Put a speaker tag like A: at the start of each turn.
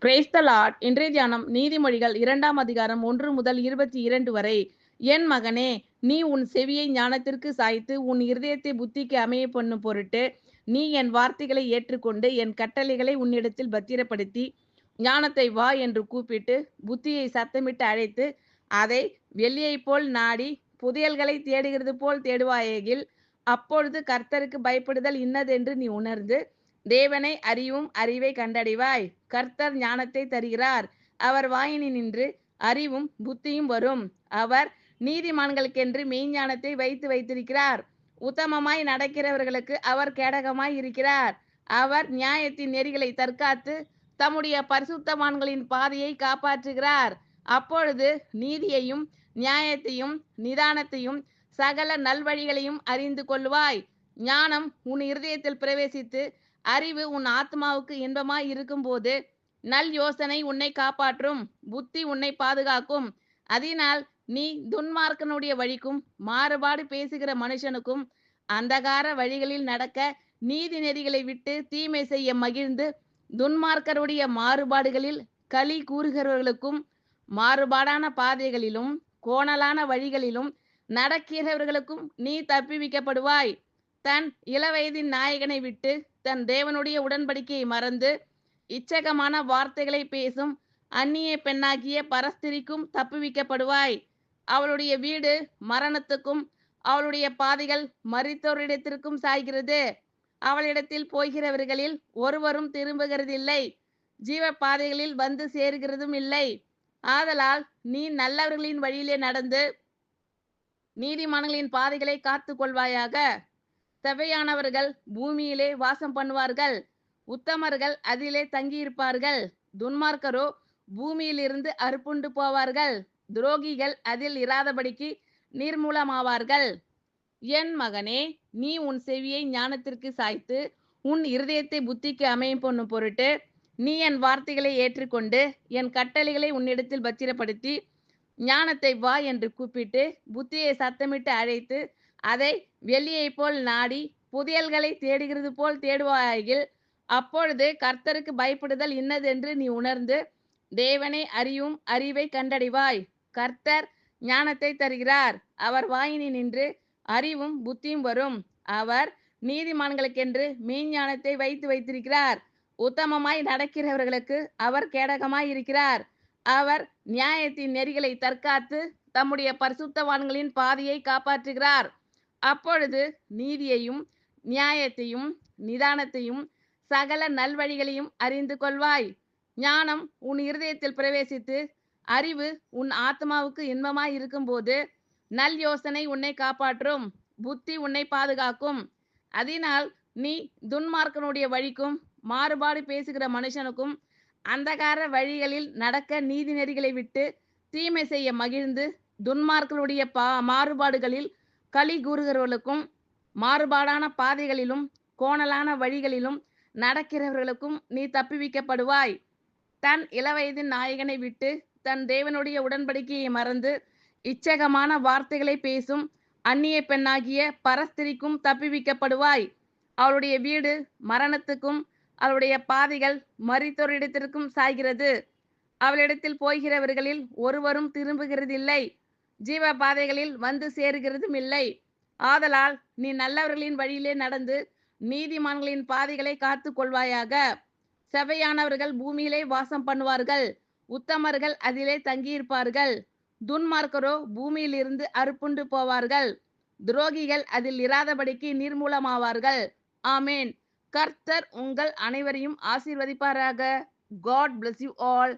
A: Praise the Lord. இன்றைய தியானம் நீதிமொழிகள் 2ஆம் அதிகாரம் 1 முதல் 22 வரை. என் மகனே, நீ உன் செவியை ஞானத்திற்கு சாய்த்து உன் இருதயத்தை புத்திக்கு அமைய பண்ணும் பொருட்டு நீ என் வார்த்தைகளை ஏற்றுக்கொண்டு என் கட்டளைகளை உன்னிடத்தில் பத்திரப்படுத்தி ஞானத்தை வா என்று கூப்பிட்டு புத்தியை சத்தமிட்டு அழைத்து அதை வெள்ளியைப் போல் நாடி புதையல்களை தேடுகிறது போல் தேடுவாயேகில் அப்பொழுது கர்த்தருக்கு பயப்படுதல் இன்னதென்று நீ உணர்ந்து தேவனை அறிவும் அறிவை கண்டடைவாய். கர்த்தர் ஞானத்தை தருகிறார். அவர் வாயினின்று அறிவும் புத்தியும் வரும். அவர் நீதிமான்களுக்கென்று மெய்ஞானத்தை வைத்திருக்கிறார். உத்தமமாய் நடக்கிறவர்களுக்கு அவர் கேடகமாய் இருக்கிறார். அவர் நியாயத்தின் நெறிகளை தற்காத்து தம்முடைய பரிசுத்தவான்களின் பாதையை காப்பாற்றுகிறார். அப்பொழுது நீதியையும் நியாயத்தையும் நிதானத்தையும் சகல நல்வழிகளையும் அறிந்து கொள்வாய். ஞானம் உன் இருதயத்தில் பிரவேசித்து அறிவு உன் ஆத்மாவுக்கு இன்பமாய் இருக்கும்போது நல் யோசனை உன்னை காப்பாற்றும். புத்தி உன்னை பாதுகாக்கும். அதனால் நீ துன்மார்க்கனுடைய வழிக்கும் மாறுபாடு பேசுகிற மனுஷனுக்கும் அந்தகார வழிகளில் நடக்க நீதி நெறிகளை விட்டு தீமை செய்ய மகிழ்ந்து துன்மார்க்கருடைய மாறுபாடுகளில் களி கூறுகிறவர்களுக்கும் மாறுபாடான பாதைகளிலும் கோணலான வழிகளிலும் நடக்கிறவர்களுக்கும் நீ தப்புவிக்கப்படுவாய். தன் இளவயதின் நாயகனை விட்டு தன் தேவனுடைய உடன்படிக்கையை மறந்து இச்சகமான வார்த்தைகளை பேசும் அந்நிய பெண்ணாகிய பரஸ்திரிக்கும் தப்புவிக்கப்படுவாய். அவளுடைய வீடு மரணத்துக்கும் அவளுடைய பாதைகள் மரித்தோரிடத்திற்கும் சாய்கிறது. அவளிடத்தில் போகிறவர்களில் ஒருவரும் திரும்புகிறதில்லை. ஜீவ பாதைகளில் வந்து சேருகிறதும் இல்லை. ஆதலால் நீ நல்லவர்களின் வழியிலே நடந்து நீதிமான்களின் பாதைகளை காத்து கொள்வாயாக. செவ்வையானவர்கள் பூமியிலே வாசம் பண்ணுவார்கள். உத்தமர்கள் அதிலே தங்கியிருப்பார்கள். துன்மார்க்கரோ பூமியிலிருந்து அறுப்புண்டு போவார்கள். துரோகிகள் அதில் இராதபடிக்கு நிர்மூலமாவார்கள். என் மகனே, நீ உன் செவியை ஞானத்திற்கு சாய்த்து உன் இருதயத்தை புத்திக்கு அமையும் பண்ணும் பொருட்டு நீ என் வார்த்தைகளை ஏற்றுக்கொண்டு என் கட்டளைகளை உன்னிடத்தில் பத்திரப்படுத்தி ஞானத்தை வா என்று கூப்பிட்டு புத்தியை சத்தமிட்டு அழைத்து அதை வெள்ளியைப் போல் நாடி புதையல்களை தேடுகிறது போல் தேடுவாயில் அப்பொழுது கர்த்தருக்கு பயப்படுதல் இன்னதென்று நீ உணர்ந்து தேவனை அறியும் அறிவை கண்டடைவாய். கர்த்தர் ஞானத்தை தருகிறார். அவர் வாயினின்று அறிவும் புத்தியும் வரும். அவர் நீதிமான்களுக்கென்று மெய்ஞானத்தை வைத்திருக்கிறார். உத்தமமாய் நடக்கிறவர்களுக்கு அவர் கேடகமாய் இருக்கிறார். அவர் நியாயத்தின் நெறிகளை தற்காத்து தம்முடைய பரிசுத்தவான்களின் பாதையை காப்பாற்றுகிறார். அப்பொழுது நீதியையும் நியாயத்தையும் நிதானத்தையும் சகல நல்வழிகளையும் அறிந்து கொள்வாய். ஞானம் உன் இருதயத்தில் பிரவேசித்து அறிவு உன் ஆத்மாவுக்கு இன்பமாய் இருக்கும்போது நல் யோசனை உன்னை காப்பாற்றும். புத்தி உன்னை பாதுகாக்கும். அதனால் நீ துன்மார்க்கனுடைய வழிக்கும் மாறுபாடு பேசுகிற மனுஷனுக்கும் அந்தகார வழிகளில் நடக்க நீதி நெறிகளை விட்டு தீமை செய்ய மகிழ்ந்து துன்மார்க்கனுடைய மாறுபாடுகளில் களி கூறுகிறவர்களுக்கும் மாறுபாடான பாதைகளிலும் கோணலான வழிகளிலும் நடக்கிறவர்களுக்கும் நீ தப்புவிக்கப்படுவாய். தன் இளவயதின் நாயகனை விட்டு தன் தேவனுடைய உடன்படிக்கையை மறந்து இச்சகமான வார்த்தைகளை பேசும் அந்நிய பெண்ணாகிய பரஸ்திரிக்கும் தப்புவிக்கப்படுவாய். அவளுடைய வீடு மரணத்துக்கும் அவளுடைய பாதைகள் மரித்தோரிடத்திற்கும் சாய்கிறது. அவளிடத்தில் போகிறவர்களில் ஒருவரும் திரும்புகிறதில்லை. ஜீவ பாதைகளில் வந்து சேருகிறதும் இல்லை. ஆதலால் நீ நல்லவர்களின் வழியிலே நடந்து நீதிமான்களின் பாதைகளை காத்து கொள்வாயாக. செவ்வையானவர்கள் பூமியிலே வாசம் பண்ணுவார்கள். உத்தமர்கள் அதிலே தங்கியிருப்பார்கள். துன்மார்க்கரோ பூமியிலிருந்து அறுப்புண்டு போவார்கள். துரோகிகள் அதில் இராதபடிக்கு நிர்மூலமாவார்கள். ஆமேன். கர்த்தர் உங்கள் அனைவரையும் ஆசீர்வதிப்பாராக. God bless you all.